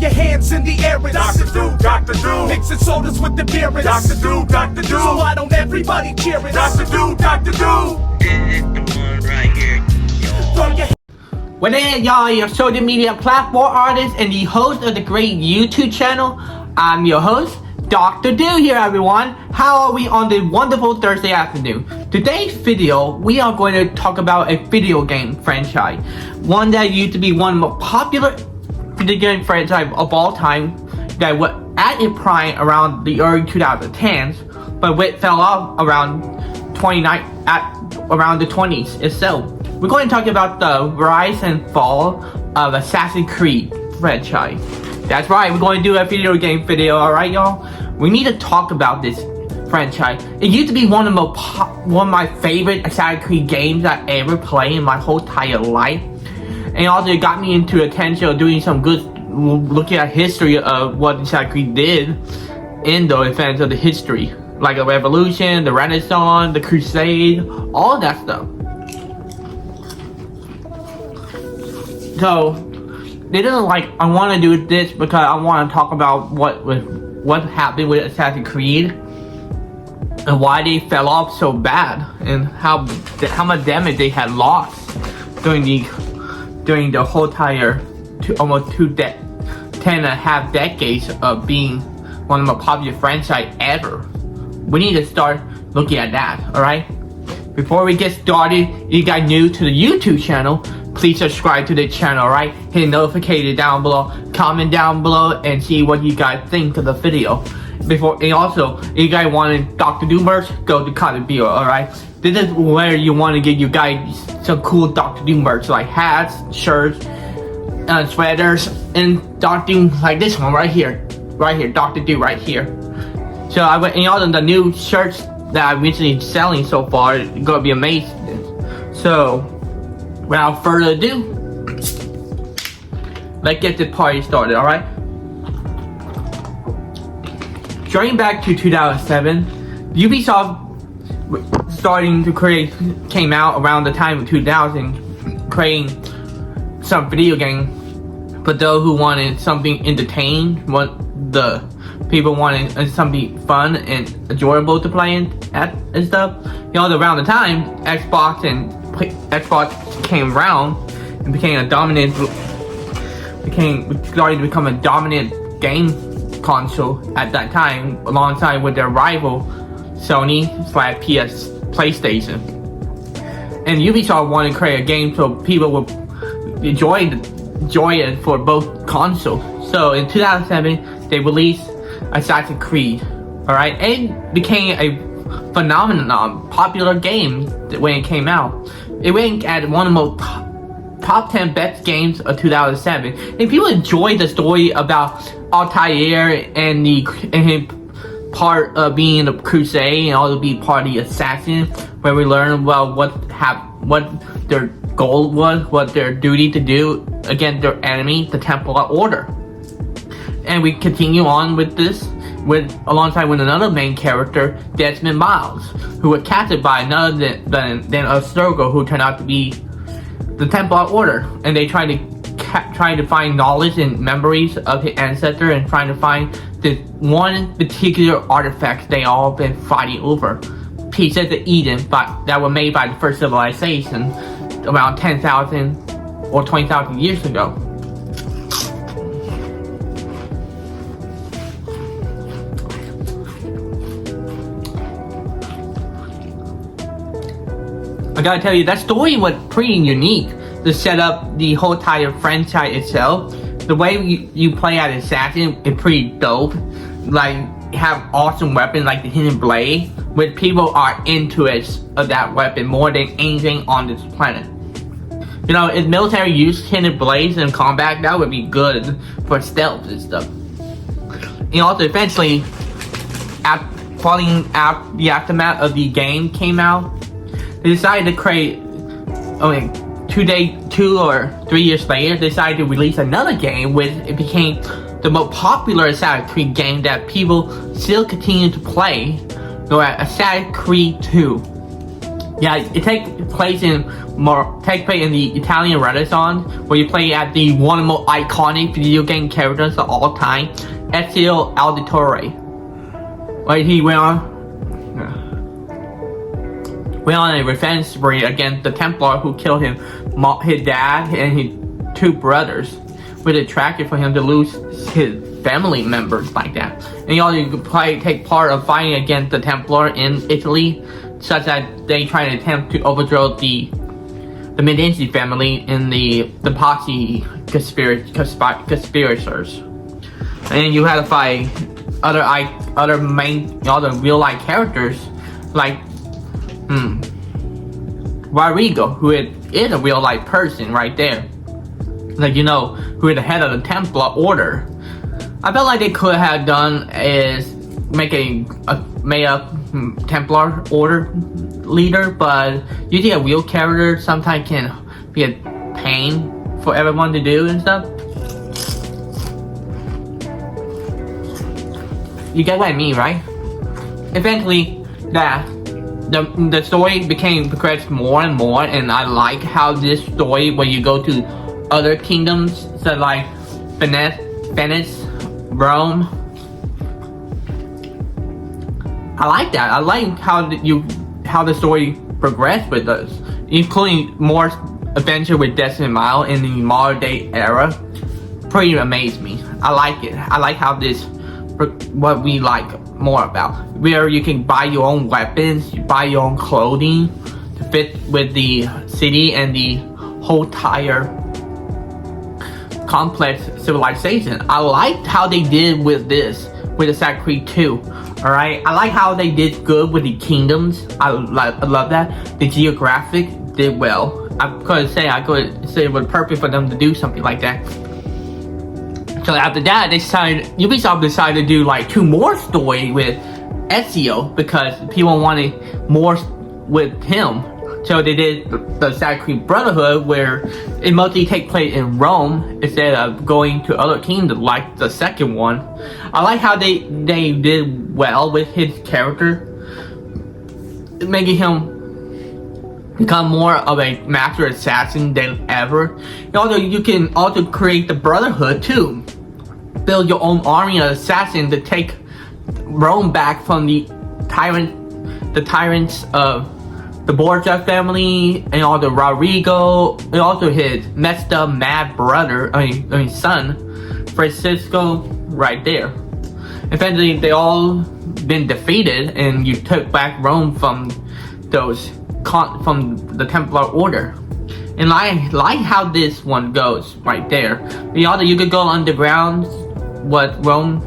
your hands in the air and Dr. Do, Dr. Do. mixing sodas with the beer and Dr. Do, Dr. Do. So why don't everybody cheer it? Dr. Do, Dr. Do. This is the one right here. Throw your What is y'all, your social media platform artist and the host of the great YouTube channel. I'm your host, Dr. Do here, everyone. How are we on this wonderful Thursday afternoon? Today's video, we are going to talk about a video game franchise. One that used to be one of the most popular video game franchise of all time that was at its prime around the early 2010s, but it fell off around around the 20s itself. We're going to talk about the rise and fall of Assassin's Creed franchise. That's right, we're going to do a video game video, alright y'all? We need to talk about this franchise. It used to be one of my favorite Assassin's Creed games I ever played in my whole entire life. And also it got me into attention of doing some good looking at history of what Assassin's Creed did in the events of the history. Like the Revolution, the Renaissance, the Crusade, all that stuff. So I want to do this because I want to talk about what happened with Assassin's Creed and why they fell off so bad and how much damage they had lost during the whole entire almost 10.5 decades of being one of the most popular franchise ever. We need to start looking at that, alright? Before we get started, if you guys new to the YouTube channel, please subscribe to the channel, alright? Hit notification down below, comment down below, and see what you guys think of the video. And also, if you guys want Dr. Do merch, go to comment below, alright? This is where you want to get you guys some cool Dr. Do merch, like hats, shirts, sweaters, and Dr. Do, like this one right here, Dr. Do right here. So and also the new shirts that I'm recently selling so far, it's gonna be amazing. So, without further ado, let's get the party started, alright? Starting back to 2007, Ubisoft starting to came out around the time of 2000, creating some video game for those who wanted something entertaining, the people wanted something fun and enjoyable to play and stuff. You know, around the time Xbox came around and started to become a dominant game console at that time, alongside with their rival Sony / PlayStation. And Ubisoft wanted to create a game so people would enjoy it for both consoles. So in 2007, they released Assassin's Creed, alright? It became a phenomenon, popular game when it came out. It ranked at one of the most top 10 best games of 2007. And people enjoyed the story about Altair and his part of being a crusade and also be part of the assassin, where we learn about what their goal was, what their duty to do against their enemy, the Templar Order. And we continue on with this alongside with another main character, Desmond Miles, who was captured by none other than Abstergo, who turned out to be the Templar Order. And they try to find knowledge and memories of his ancestor and trying to find this one particular artifact they all been fighting over. Pieces of Eden that were made by the first civilization around 10,000 or 20,000 years ago. I gotta tell you, that story was pretty unique to set up the whole entire franchise itself. The way you play as Assassin is pretty dope. Like, have awesome weapons like the Hidden Blade, which people are into it of that weapon more than anything on this planet. You know, if military used Hidden Blades in combat, that would be good for stealth and stuff. And also, eventually, following the aftermath of the game came out, they decided to create, 2 or 3 years later, they decided to release another game, which it became the most popular Assassin's Creed game that people still continue to play, Assassin's Creed 2. Yeah, it takes place in the Italian Renaissance, where you play as the one of the most iconic video game characters of all time, Ezio Auditore. Where he went on a revenge spree against the Templar who killed his dad and his two brothers, which attracted for him to lose his family members like that. And he also take part of fighting against the Templar in Italy, such that they try to attempt to overthrow the Medici family in the Pazzi conspirators. And you had to fight other real life characters like Rodrigo, who is a real life person right there. Like, you know, who is the head of the Templar Order. I felt like they could have done is make a made up Templar Order leader, but using a real character sometimes can be a pain for everyone to do and stuff. You get what I mean, right? Eventually, the story progressed more and more, and I like how this story, when you go to other kingdoms, so like Venice, Rome. I like that. I like how the story progressed with us, including more adventure with Destiny Mile in the modern day era. Pretty amazed me. I like it. I like how this, what we like more about, where you can buy your own weapons, you buy your own clothing to fit with the city and the whole entire complex civilization. I liked how they did with this, with Assassin's Creed 2. Alright, I like how they did good with the kingdoms. I love that. The geographic did well. I could say it was perfect for them to do something like that. So after that, Ubisoft decided to do like 2 more story with Ezio because people wanted more with him. So they did the Assassin's Creed Brotherhood, where it mostly takes place in Rome instead of going to other kingdoms like the second one. I like how they did well with his character, making him become more of a master assassin than ever. And also, you can also create the Brotherhood too. Build your own army of assassins to take Rome back from the tyrants of the Borgia family, and all the Rodrigo, and also his messed up mad brother, son, Francisco, right there. Eventually, they all been defeated, and you took back Rome from the Templar Order. And I like how this one goes right there. You could go underground, what Rome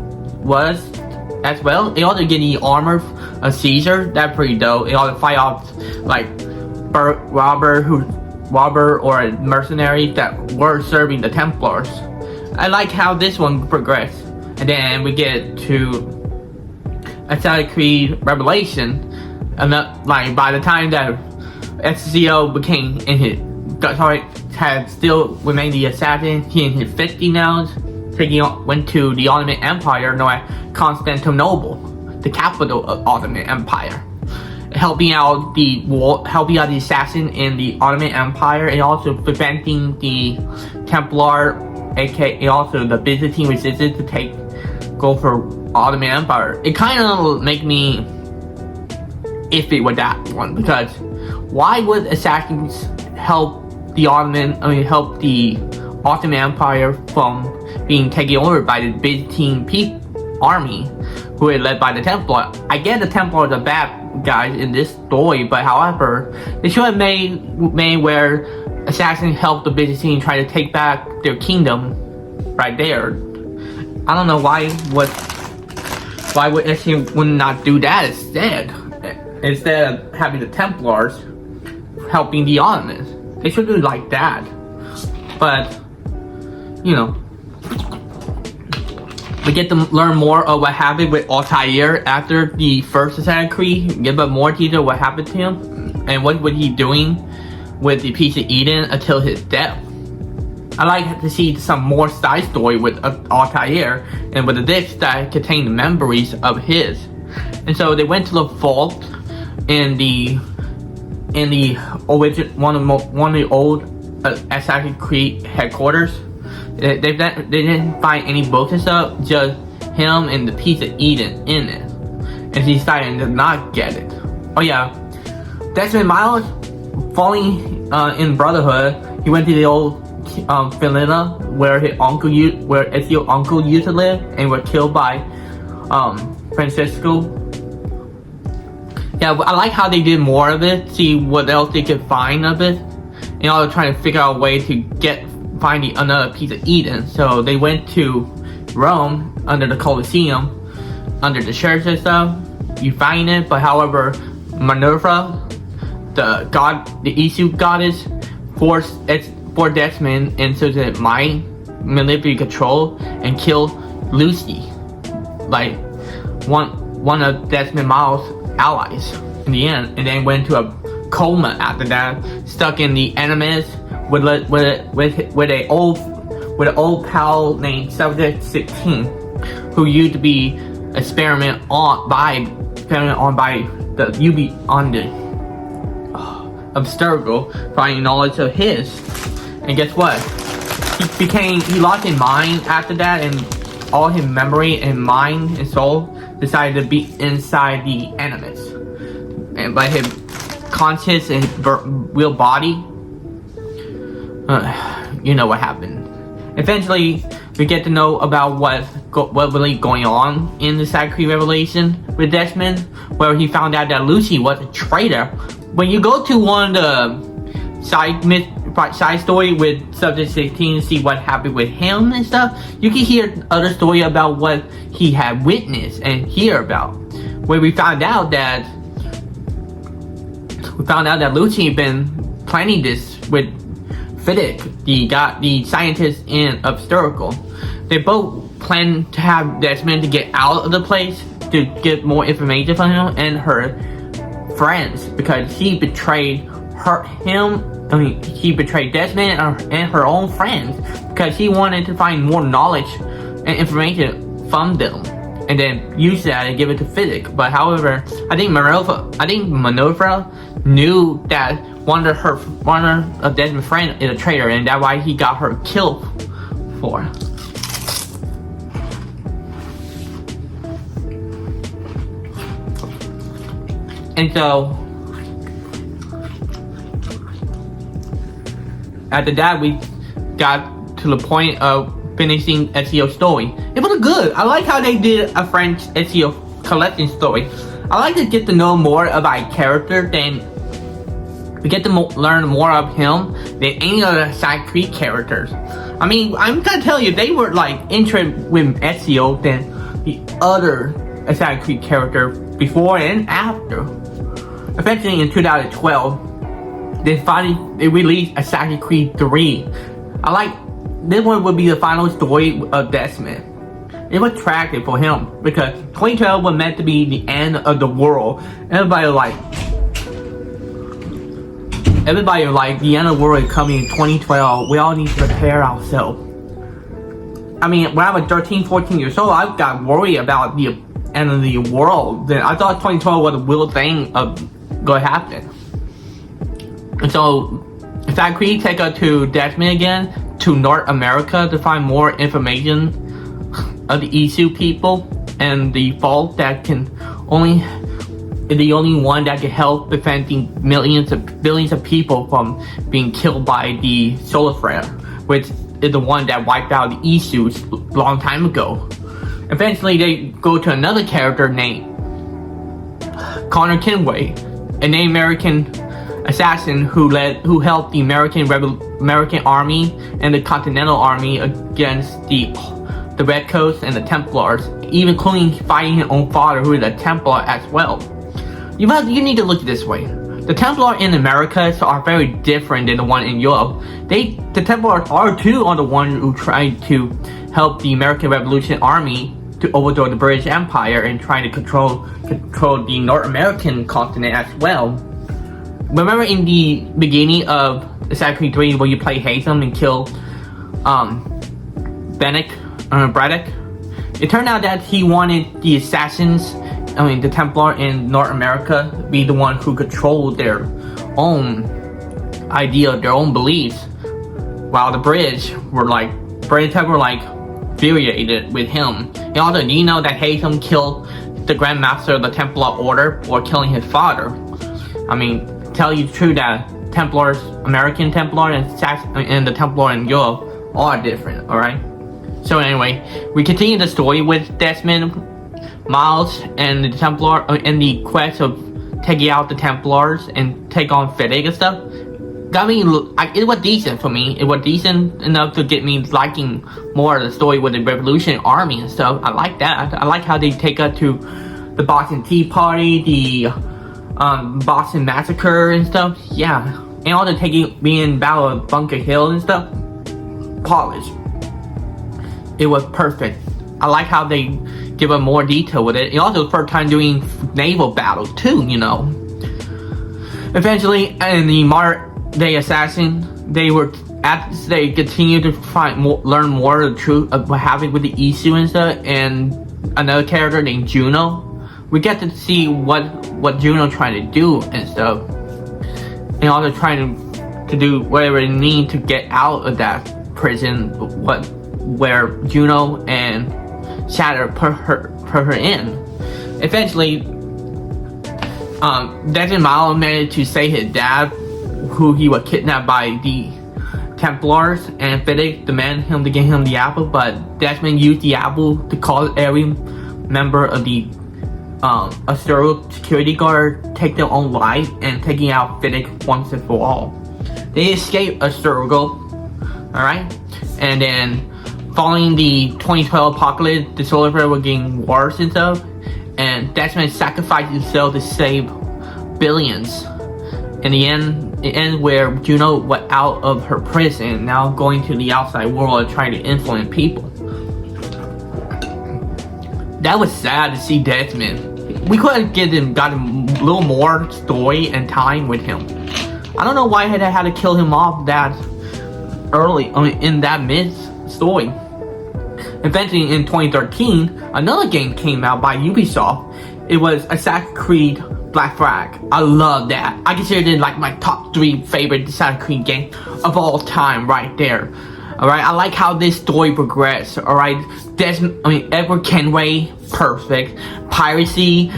was as well. They also get the armor of Caesar. That's pretty dope. They also fight off like robber or a mercenary that were serving the Templars. I like how this one progressed. And then we get to Assassin's Creed Revelation, and like by the time that Ezio had still remained the assassin, he in his 50 now, went to the Ottoman Empire, known as Constantinople, the capital of Ottoman Empire, helping out the assassin in the Ottoman Empire, and also preventing the Templar, aka also the Byzantine resistance, to go for Ottoman Empire. It kind of make me iffy with that one, because why would assassins help the Ottoman Empire from being taken over by the Byzantine army, who is led by the Templar? I get the Templars are bad guys in this story, but however, they should have made where assassins help the Byzantine try to take back their kingdom right there. I don't know why would Ezio would not do that instead of having the Templars helping the Ottomans. They should do like that. But you know, we get to learn more of what happened with Altair after the first Assassin's Creed. Give up more detail what happened to him and what was he doing with the Piece of Eden until his death. I like to see some more side story with Altair and with the discs that contain the memories of his. And so they went to the vault in in the origin one of the old Assassin's Creed headquarters. They didn't find any books and stuff, just him and the piece of Eden in it, and he decided to not get it. Oh yeah, Desmond Miles, falling in Brotherhood, he went to the old Felina where Ezio's uncle used to live, and were killed by Francisco. Yeah, I like how they did more of it, see what else they could find of it, and also trying to figure out a way to find another piece of Eden. So they went to Rome under the Colosseum, under the church and stuff. You find it, but however, Minerva, the Isu goddess, forced Desmond into the mind manipulative control and killed Lucy, like one of Desmond Miles' allies in the end, and then went to a coma after that, stuck in the Animus with an old pal named Subject 16, who used to be experimented on by the Abstergo, finding knowledge of his. And guess what? He lost his mind after that, and all his memory and mind and soul decided to be inside the Animus. And by his conscious and real body, you know what happened. Eventually, we get to know about what really going on in the Assassin's Creed Revelation with Desmond, where he found out that Lucy was a traitor. When you go to one of the side story with Subject 16 to see what happened with him and stuff, you can hear other story about what he had witnessed and hear about. Where we found out that Lucy had been planning this with Fiddick, the scientist in Abstergo. They both planned to have Desmond to get out of the place to get more information from him and her friends, because he betrayed he betrayed Desmond and her own friends because he wanted to find more knowledge and information from them, and then use that and give it to Fiddick. But however, I think Minerva knew that one of Desmond's friends is a traitor, and that's why he got her killed for. And so, after that, we got to the point of finishing Ezio's story. It was good. I like how they did a French Ezio collection story. I like to get to know more about a character than we get to learn more of him than any other Assassin's Creed characters. I mean, I'm gonna tell you, they were like interested with Ezio than the other Assassin's Creed character before and after. Eventually, in 2012, they released Assassin's Creed 3. I like this one would be the final story of Desmond. It was tragic for him because 2012 was meant to be the end of the world. Everybody was like, the end of the world is coming in 2012. We all need to prepare ourselves. I mean, when I was 13, 14 years old, I got worried about the end of the world. Then I thought 2012 was a real thing of going to happen. And so, Assassin's Creed take us to Desmond again, to North America to find more information of the Isu people and the fault that the only one that can help preventing billions of people from being killed by the solar flare, which is the one that wiped out the Isus a long time ago. Eventually, they go to another character named Connor Kenway, an American assassin who helped the American army and the Continental Army against the Red Coast and the Templars, even including fighting his own father, who is a Templar as well. You need to look at it this way. The Templars in America are very different than the one in Europe. The Templars are the one who tried to help the American Revolution Army to overthrow the British Empire and trying to control the North American continent as well. Remember in the beginning of Assassin's Creed 3 where you play Haytham and kill Braddock? It turned out that he wanted the assassins, the Templar in North America, be the one who controlled their own idea, their own beliefs, while the British were like infuriated with him. And also, do you know that Haytham killed the Grand Master of the Templar Order for killing his father? I mean, tell you the truth that Templars, American Templar and the Templar in Europe are different, alright? So anyway, we continue the story with Desmond, Miles, and the Templar, and the quest of taking out the Templars and take on Fiddick and stuff. Got me, it was decent for me. It was decent enough to get me liking more of the story with the Revolution Army and stuff. I like that. I like how they take us to the Boston Tea Party, the Boston Massacre and stuff. Yeah, and all the being in Battle of Bunker Hill and stuff. Polished. It was perfect. I like how they give us more detail with it. And also the first time doing naval battles too, you know. Eventually, in the modern day assassin, they continued to learn more of the truth of what happened with the Isu and stuff, and another character named Juno. We get to see what Juno trying to do and stuff, and also trying to do whatever it needs to get out of that prison, where Juno and Shatter put her in. Eventually, Desmond Miles managed to save his dad, who he was kidnapped by the Templars, and Fiddick demanded him to give him the apple, but Desmond used the apple to cause every member of the Astero security guard take their own life, and taking out Fiddick once and for all. They escaped Astero, alright? And then, following the 2012 apocalypse, the Solar Flare were getting worse and stuff, and Desmond sacrificed himself to save billions. In the end, it ends where Juno was out of her prison, now going to the outside world and trying to influence people. That was sad to see Desmond. We could have got a little more story and time with him. I don't know why they had to kill him off that early, in that mid-story. Eventually, in 2013, another game came out by Ubisoft. It was Assassin's Creed Black Flag. I love that. I consider it like my top 3 favorite Assassin's Creed game of all time right there. Alright, I like how this story progressed. Alright, Edward Kenway, perfect. Piracy,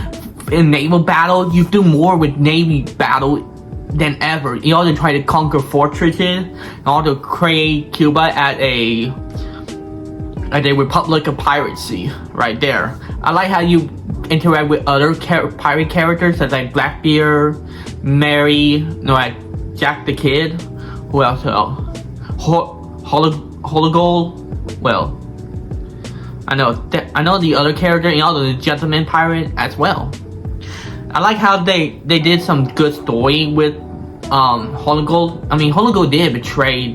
in naval battle, you do more with navy battle than ever. You also try to conquer fortresses, and also create Cuba as a republic of piracy right there. I like how you interact with other pirate characters such like Blackbeard, Mary, Jack the Kid. Who else? Hologold. Well, I know the other character, and also the Gentleman Pirate as well. I like how they did some good story with Hologold. I mean, Hologold did betray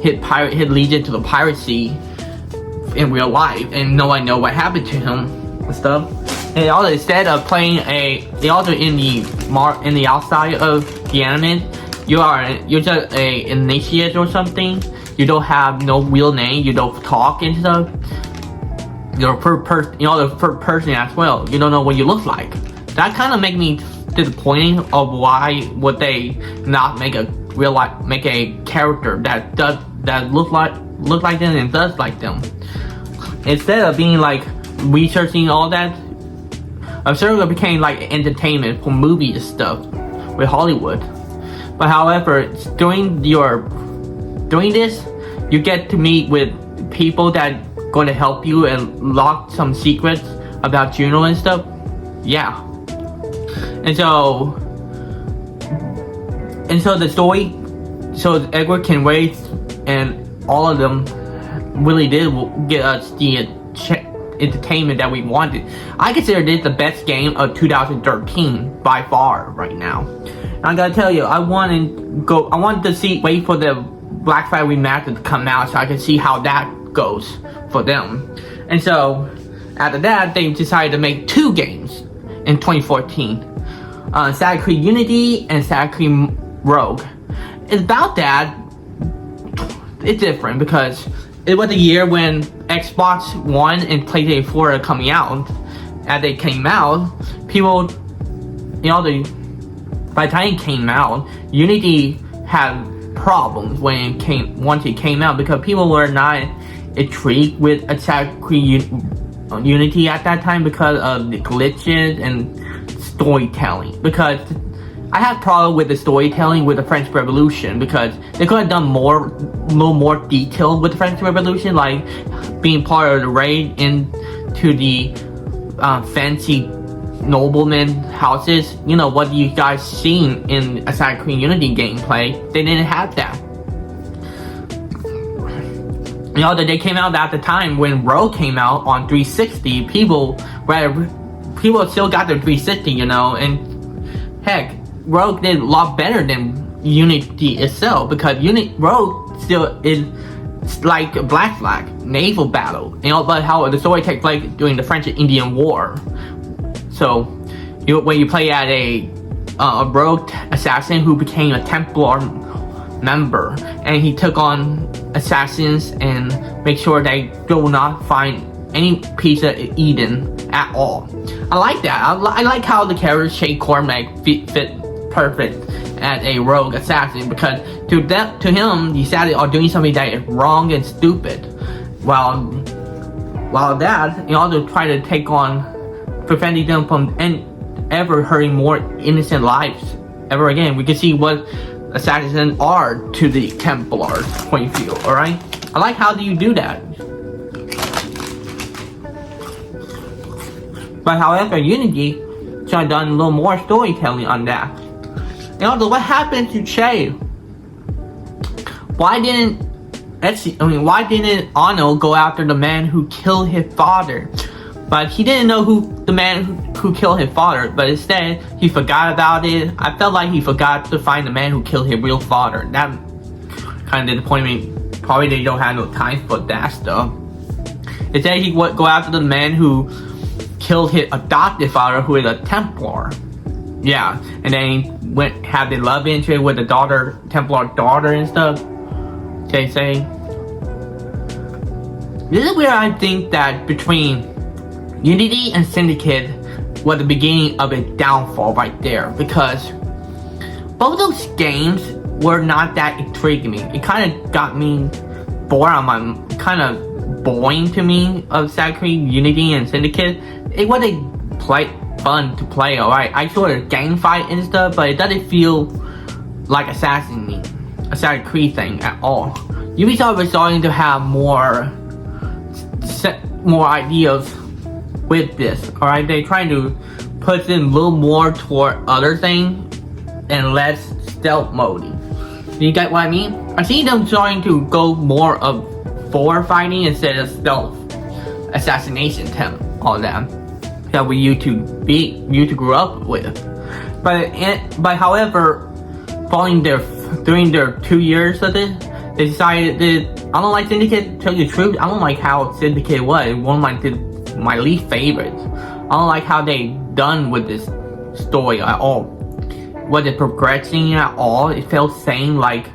his legion to the piracy in real life, and no one know what happened to him and stuff. And also, instead of playing also in the outside of the anime, you're just a initiate or something. You don't have no real name. You don't talk and stuff. You're the first person as well. You don't know what you look like. That kind of make me disappointing of why would they not make a character that look like them and does like them. Instead of being like researching all that, Absurdo became like entertainment for movies and stuff with Hollywood. But however, doing this, you get to meet with people that going to help you and lock some secrets about Juno and stuff. Yeah. And so the story, so Edward Kenway and all of them really did get us the entertainment that we wanted. I consider this the best game of 2013 by far right now. And I gotta tell you, I wanted to wait for the Black Flag Remastered to come out so I could see how that goes for them. And so after that, they decided to make 2 games in 2014. Assassin's Creed Unity and Assassin's Creed Rogue. It's about that. It's different because it was a year when Xbox One and PlayStation 4 are coming out. As they came out, people, the by the time it came out, Unity had problems once it came out because people were not intrigued with Assassin's Creed Unity at that time because of the glitches and storytelling. Because I have problem with the storytelling with the French Revolution because they could have done a little more detail with the French Revolution, like being part of the raid into the fancy nobleman houses. You know what you guys seen in Assassin's Creed Unity gameplay. They didn't have that. You know that they came out at the time when Rogue came out on 360. People still got their 360, you know, and heck, Rogue did a lot better than Unity itself because Rogue still is like a Black Flag naval battle, you know, but how the story takes place during the French and Indian War. So, when you play as a rogue assassin who became a Templar member, and he took on assassins and make sure they do not find any piece of Eden at all. I like that. I like how the character Shay Cormac fit perfect as a rogue assassin because to him, he started doing something that is wrong and stupid. While that, he also tried to take on preventing them from ever hurting more innocent lives ever again. We can see what assassins are to the Templars point of view, alright? I like how do you do that. But however, Unity should have done a little more storytelling on that. And also, what happened to Che? Why didn't Ano go after the man who killed his father? But he didn't know the man who killed his father, but instead he forgot about it. I felt like he forgot to find the man who killed his real father. That kind of disappointed me. Probably they don't have no time for that stuff. Instead he would go after the man who killed his adopted father, who is a Templar. Yeah, and then he had the love interest with the Templar daughter and stuff. They say. This is where I think that between Unity and Syndicate was the beginning of a downfall right there, because both those games were not that intriguing me. It kind of got me bored on my, kind of boring to me of Assassin's Creed Unity and Syndicate. It wasn't fun to play, alright. I saw the game fight and stuff, but it doesn't feel like Assassin's Creed thing at all. Ubisoft was starting to have more ideas with this, alright. They're trying to put in a little more toward other things and less stealth mode. You get what I mean? I see them trying to go more of forward fighting instead of stealth assassination attempt, all that we used to grow up with. But however, during their 2 years of it, they decided that I don't like Syndicate. To tell you the truth, I don't like how Syndicate was. One of my least favorites. I don't like how they done with this story at all. Was it progressing at all? It felt same like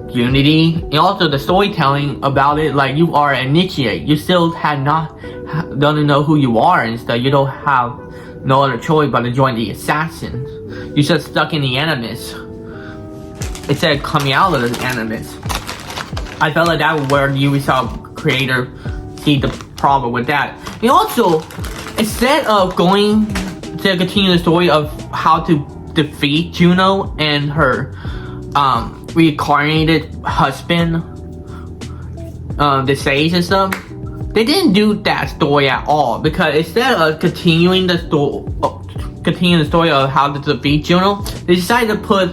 Unity. And also the storytelling about it, like you are an initiate. You still don't know who you are and stuff. You don't have no other choice but to join the assassins. You're just stuck in the Animus instead of coming out of the Animus. I felt like that was where the Ubisoft creator see the problem with that. And also, instead of going to continue the story of how to defeat Juno and her reincarnated husband, the Sage and stuff, they didn't do that story at all, because instead of continuing the story of how to defeat Juno, they decided to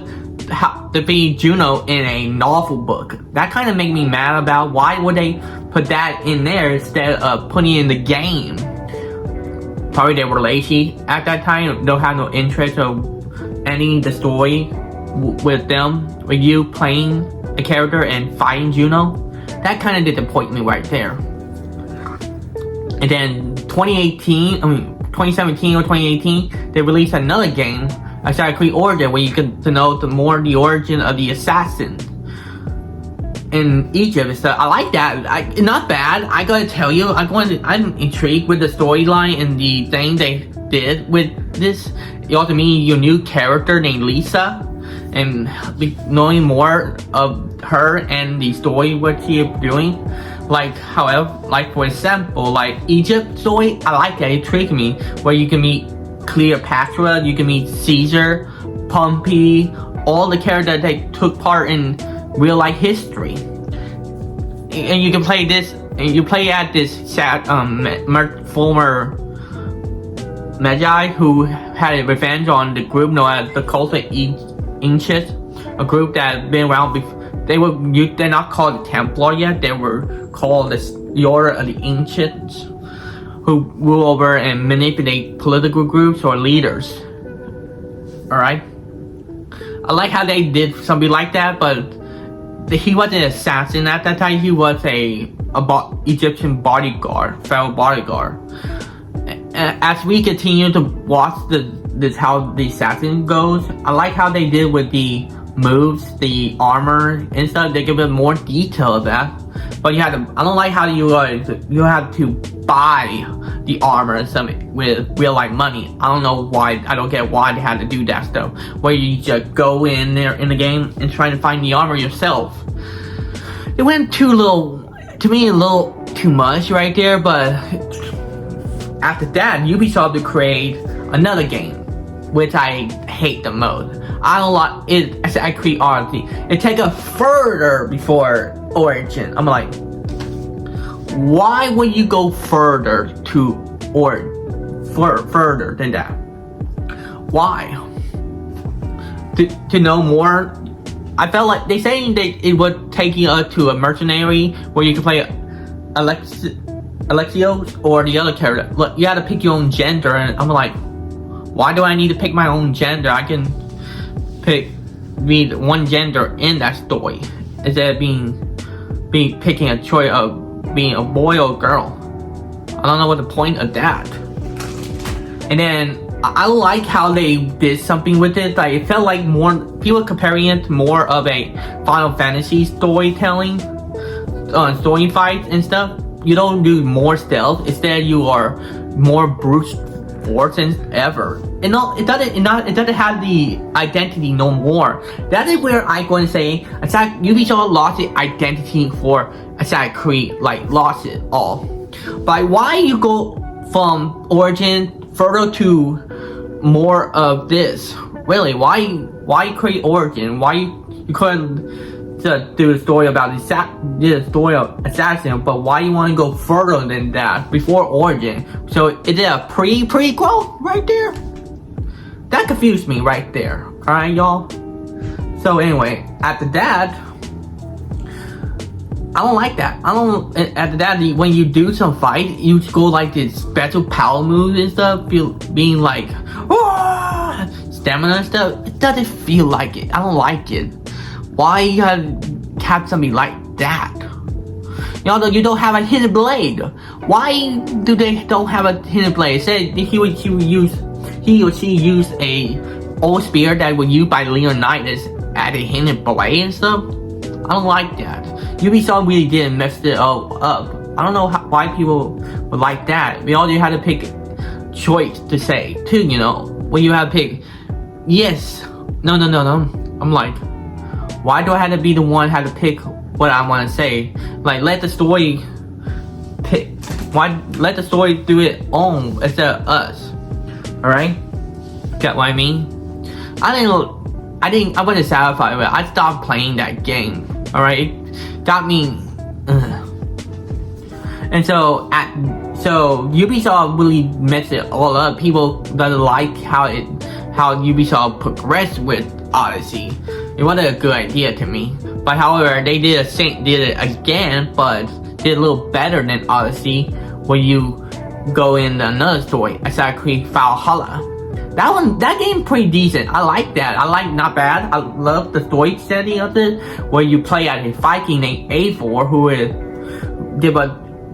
defeat Juno in a novel book. That kind of made me mad about why would they put that in there instead of putting it in the game. Probably they were lazy at that time, don't have no interest of ending the story with you playing a character and fighting Juno. That kind of disappointed me right there. And then 2017 or 2018, they released another game, Assassin's Creed Origin, where you get to know the origin of the assassin. in Egypt and stuff. I like that. Not bad. I gotta tell you, I'm intrigued with the storyline and the thing they did with this. You also meet your new character named Lisa, and knowing more of her and the story what she is doing. Like, however, like for example, like Egypt story, I like that. It intrigued me where you can meet Cleopatra, you can meet Caesar, Pompey, all the characters that took part in real life history, and you can play this. And you play at this former Magi who had revenge on the group known as the Cult of Ancients, a group that had been around before. They're not called the Templar yet. They were called the Order of the Ancients, who rule over and manipulate political groups or leaders. Alright? I like how they did something like that, but he wasn't an assassin at that time. He was a Egyptian bodyguard, federal bodyguard. As we continue to watch this how the assassin goes, I like how they did with the moves, the armor and stuff. They give it more detail of that. But I don't like how you have to buy the armor and stuff with real life money. I don't know why. I don't get why they had to do that stuff. Where you just go in there in the game and try to find the armor yourself. It went a little too much right there. But after that, Ubisoft to create another game, which I hate the most. I don't like it. I create Odyssey. It take a further before Origin. I'm like, why would you go further further than that? Why? To know more. I felt like they saying that it would take you to a mercenary where you can play Alexios or the other character. Look, you had to pick your own gender, and I'm like, why do I need to pick my own gender? I can be one gender in that story instead of picking a choice of being a boy or girl. I don't know what the point of that. And then I like how they did something with it. Like, it felt like more people comparing it to more of a Final Fantasy storytelling, story fights and stuff. You don't do more stealth. Instead, you are more brute force than ever. And no, it doesn't have the identity no more. That is where I'm going to say Ubisoft lost its identity for Assassin's Creed, like lost it all. But why you go from Origin further to more of this? Really, why create Origin? Why you couldn't just do the story about the story of Assassin? But why you want to go further than that before Origin? So is it a prequel right there? That confused me right there. Alright, y'all? So anyway, after that, I don't like that. After that, when you do some fight, you go like this special power moves and stuff, being like, stamina and stuff. It doesn't feel like it. I don't like it. Why you have something like that? Although you don't have a hidden blade. Why do they don't have a hidden blade? Say he or she use a old spear that was used by Leonidas at a hidden blade and stuff. I don't like that. Ubisoft really did mess it all up. I don't know why people would like that. We all had to pick choice to say too. When you have to pick yes, no. I'm like, why do I have to be the one have to pick what I want to say? Like, let the story pick. Why let the story do it own instead of us? All right, get what I mean? I wasn't satisfied with it. I stopped playing that game. All right, it got me. And so Ubisoft really messed it all up. People doesn't like how Ubisoft progressed with Odyssey. It wasn't a good idea to me. But however, they did it again, but did a little better than Odyssey, where you go in another story, Assassin's Creed Valhalla. That game pretty decent. I like that. Not bad. I love the story setting of it, where you play as a Viking named Eivor, who did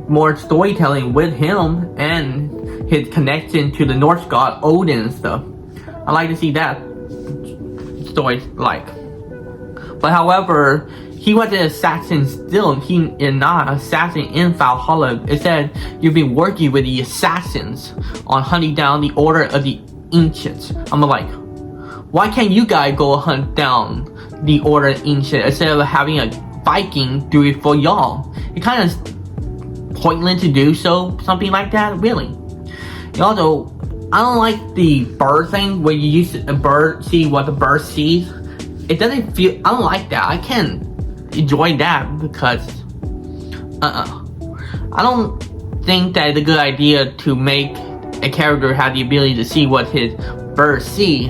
more storytelling with him and his connection to the Norse god Odin and stuff. I like to see that story like. But however, he was an assassin still. He is not an assassin in Valhalla. It said you've been working with the assassins on hunting down the Order of the Ancients. I'm like, why can't you guys go hunt down the Order of the Ancients instead of having a Viking do it for y'all? It kind of pointless to do something like that, really. And also, I don't like the bird thing where you use a bird, see what the bird sees. It doesn't feel, I don't like that. I can't enjoy that because, I don't think that it's a good idea to make a character have the ability to see what his birds see.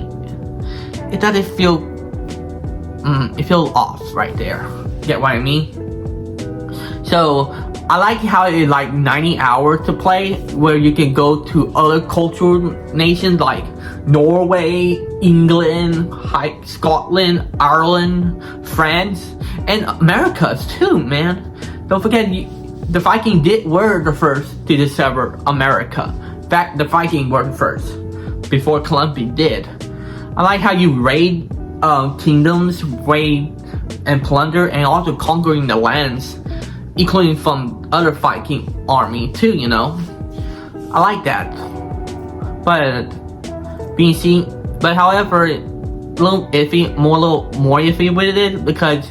It doesn't feel, it feels off right there. Get what I mean? So, I like how it's like 90 hours to play, where you can go to other cultural nations like Norway, England, Scotland, Ireland, France, and Americas too, man. Don't forget, the Viking were the first to discover America. In fact, the Viking were the first, before Columbus did. I like how you raid kingdoms, raid and plunder, and also conquering the lands, including from other Viking army too, you know. I like that. But however, a little more iffy with it, because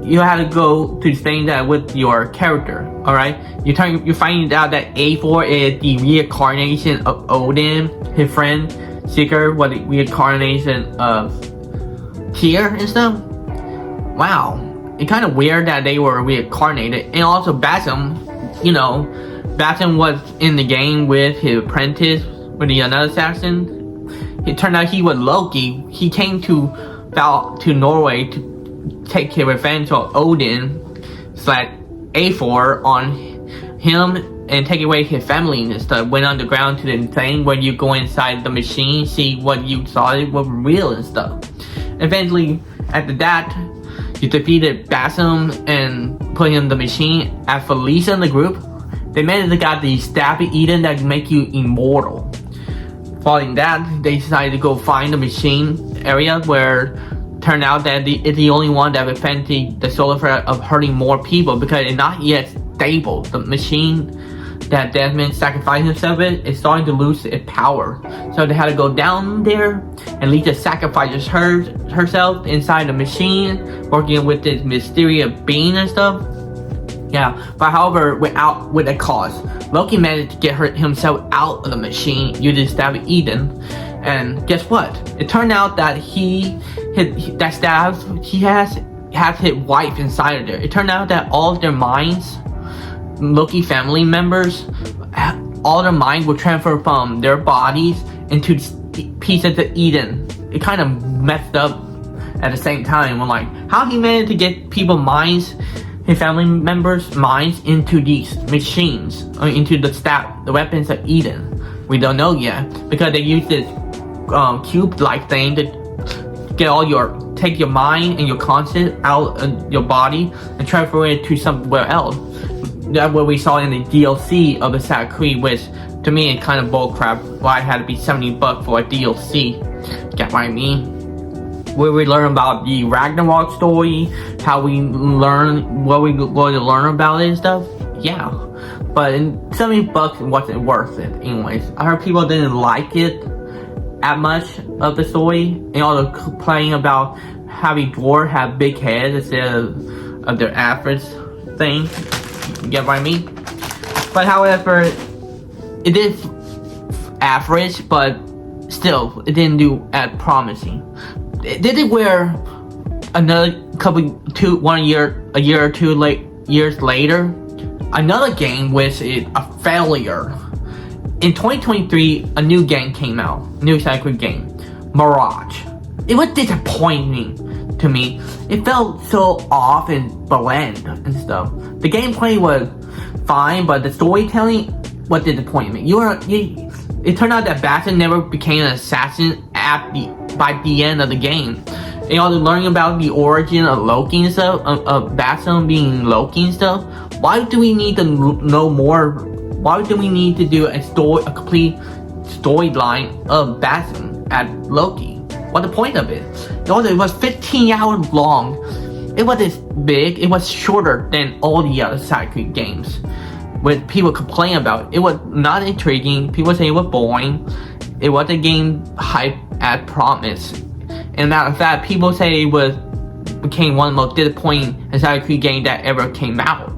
you have to go to explain that with your character. Alright? You're finding out that Eivor is the reincarnation of Odin, his friend Sigurd was the reincarnation of Tyr and stuff. Wow. It's kind of weird that they were reincarnated. And also Basim, Basim was in the game with his apprentice, with another assassin. It turned out he was Loki. He came to Norway to take revenge on Odin / Eivor on him and take away his family and stuff. Went underground to the thing where you go inside the machine, see what you thought it was real and stuff. Eventually, after that, you defeated Basim and put him in the machine. As for Lisa and the group, they managed to get the Staff of Eden that can make you immortal. Following that, they decided to go find the machine area, where turned out that it's the only one that prevented the solar flare of hurting more people, because it's not yet stable. The machine that Desmond sacrificed himself with is starting to lose its power. So they had to go down there, and Lisa sacrifices herself inside the machine, working with this mysterious being and stuff. Yeah, but however, with a cause. Loki managed to get himself out of the machine using Staff of Eden. And guess what? It turned out that that staff, he has his wife inside of there. It turned out that all of their minds, Loki family members, all their minds were transferred from their bodies into pieces of Eden. It kind of messed up at the same time. I'm like, how he managed to get people's minds, his family members' minds, into these machines, into the weapons of Eden? We don't know yet, because they use this cube-like thing to take your mind and your conscience out of your body and transfer it to somewhere else. That's what we saw in the DLC of Assassin's Creed, which to me is kind of bullcrap. Why it had to be $70 for a DLC? Get what I mean? Where we learn about the Ragnarok story, how we learn what we're going to learn about it and stuff. Yeah, but $70 wasn't worth it. Anyways, I heard people didn't like it that much of the story, and all the complaining about having dwarves have big heads instead of their average thing. You get what I mean? But however, it is average, but still, it didn't do as promising. Did it where another a year or two years later, another game which is a failure. In 2023, a new game came out, new Assassin's Creed game, Mirage. It was disappointing to me. It felt so off and bland and stuff. The gameplay was fine, but the storytelling was disappointment. It turned out that Basim never became an assassin by the end of the game. And also learning about the origin of Loki and stuff, of Basim being Loki and stuff. Why do we need to know more? Why do we need to do a complete storyline of Basim at Loki? What's the point of it? Also, it was 15 hours long. It was this big. It was shorter than all the other Assassin's Creed games. When people complain about it, it was not intriguing. People say it was boring. It was a game hype as promised. And matter of fact, people say it became one of the most disappointing Assassin's Creed games that ever came out.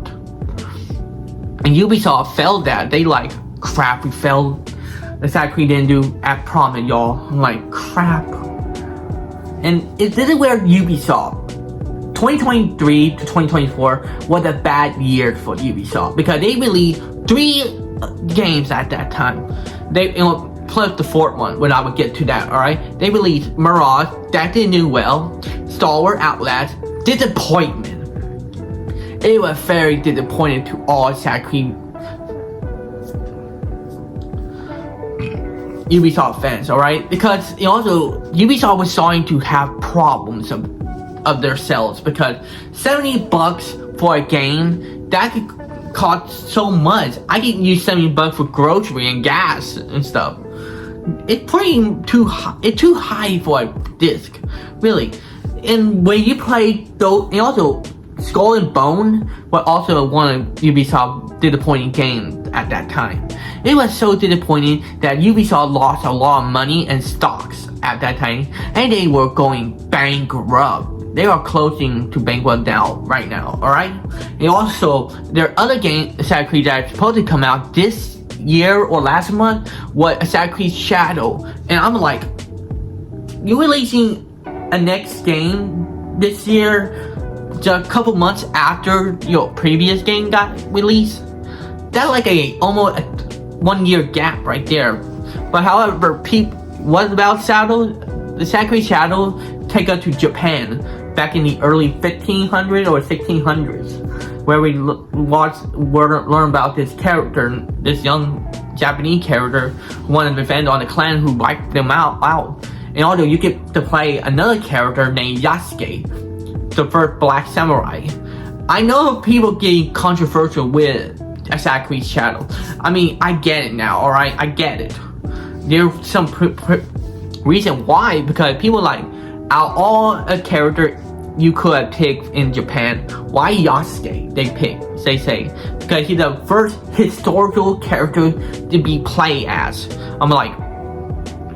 And Ubisoft failed that. They like, crap, we failed. Assassin's Creed didn't do as promised, y'all. I'm like, crap. And this is where Ubisoft, 2023 to 2024 was a bad year for Ubisoft because they released 3 games at that time. Plus the 4th one, when I would get to that, alright? They released Mirage, that didn't do well. Star Wars Outlast, disappointment. It was very disappointing to all Assassin's Creed Ubisoft fans, alright? Because also Ubisoft was starting to have problems of their sales because $70 for a game that could cost so much. I could use $70 for grocery and gas and stuff. It's too high for a disc, really. And when you play those, and also Skull and Bone was also one of Ubisoft's disappointing games at that time. It was so disappointing that Ubisoft lost a lot of money and stocks at that time, and they were going bankrupt. They are closing to bankrupt now, right now, alright? And also, their other game, Assassin's Creed, that is supposed to come out this year or last month, was Assassin's Creed Shadow. And I'm like, you releasing a next game this year, just a couple months after your previous game got released? That's like almost a 1 year gap right there. But however, what about Shadow? The Assassin's Creed Shadow take us to Japan back in the early 1500s or 1600s, where we learn about this character, this young Japanese character, one of the defenders on the clan who wiped them out. And also you get to play another character named Yasuke, the first black samurai. I know people getting controversial with Assassin's Creed Shadow. I mean, I get it now, alright? I get it. There's some reason why, because people like, out of all a character you could have picked in Japan, why Yasuke they say, because he's the first historical character to be played as. I'm like,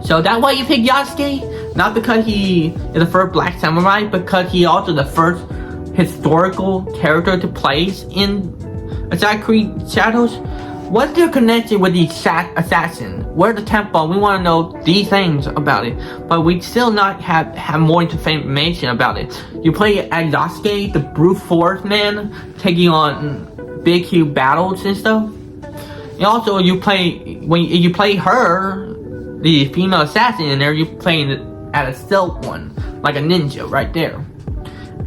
so that's why you pick Yasuke? Not because he is the first black samurai, because he also the first historical character to play in Assassin's Creed Shadows? What's their connection with the assassin? Where's the temple? We want to know these things about it, but we still not have more information about it. You play as Yasuke, the brute force man, taking on big huge battles and stuff. And also, when you play her, the female assassin in there, you playing at a stealth one, like a ninja right there.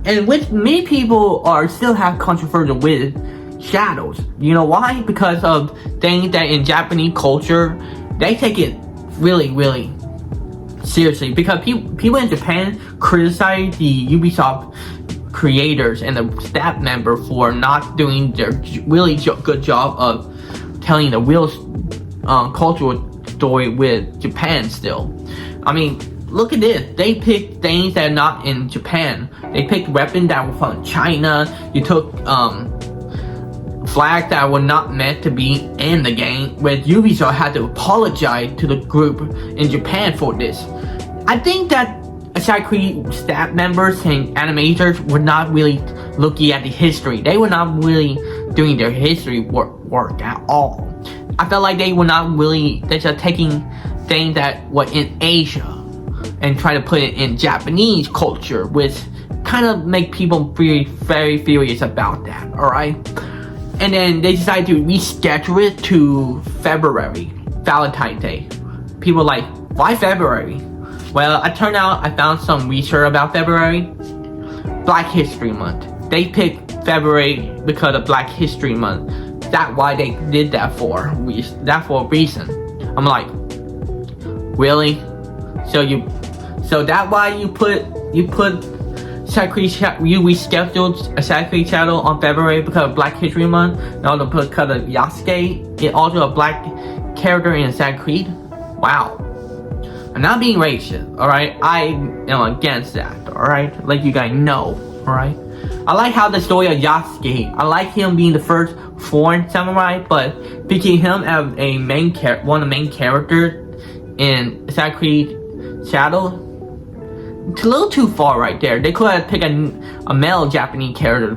And which many people are still have controversy with Shadows. You know why? Because of things that in Japanese culture, they take it really, really seriously. Because people in Japan criticize the Ubisoft creators and the staff member for not doing their really good job of telling the real cultural story with Japan still. I mean, look at this. They picked things that are not in Japan. They picked weapons that were from China. You took flags that were not meant to be in the game, where Ubisoft had to apologize to the group in Japan for this. I think that Assassin's Creed staff members and animators were not really looking at the history. They were not really doing their history work at all. I felt like they were not really, they're just taking things that were in Asia and try to put it in Japanese culture, which kind of make people very, very furious about that, alright? And then they decided to reschedule it to February, Valentine's Day. People like, why February? Well, it turned out I found some research about February. Black History Month. They picked February because of Black History Month. That's why they did that for a reason. I'm like, really? So that's why you put Assassin's Creed you rescheduled Assassin's Creed Shadow on February because of Black History Month, and also because of Yasuke, it also a black character in Assassin's Creed. Wow. I'm not being racist, alright? I am against that, alright? Let you guys know, alright? I like how the story of Yasuke. I like him being the first foreign samurai, but picking him as a one of the main characters in Assassin's Creed Shadow, it's a little too far right there. They could have picked a male Japanese character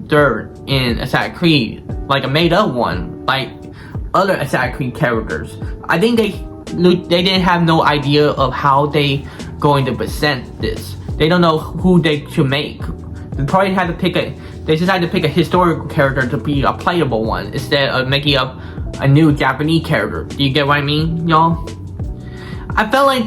third in Assassin's Creed, like a made-up one, like other Assassin's Creed characters. I think they didn't have no idea of how they going to present this. They don't know who they should make. They probably had to they decided to pick a historical character to be a playable one instead of making up a new Japanese character. Do you get what I mean, y'all? I felt like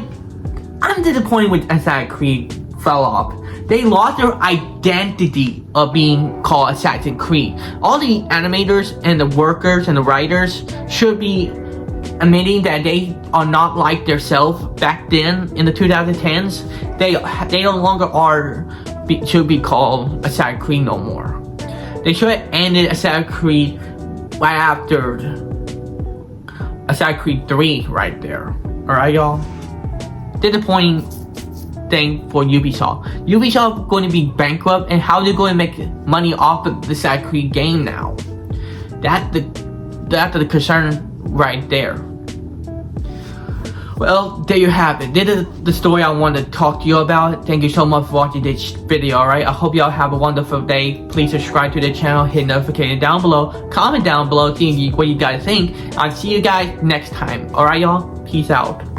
I'm disappointed with Assassin's Creed fell off. They lost their identity of being called Assassin's Creed. All the animators and the workers and the writers should be admitting that they are not like themselves back then in the 2010s. They no longer should be called Assassin's Creed no more. They should have ended Assassin's Creed right after Assassin's Creed 3 right there. Alright, y'all? Disappointing thing for Ubisoft. Ubisoft going to be bankrupt, and how they're going to make money off of the Assassin's Creed game now? That's the concern right there. Well, there you have it. This is the story I wanted to talk to you about. Thank you so much for watching this video, alright? I hope y'all have a wonderful day. Please subscribe to the channel, hit notification down below, comment down below, see what you guys think. I'll see you guys next time. Alright, y'all? Peace out.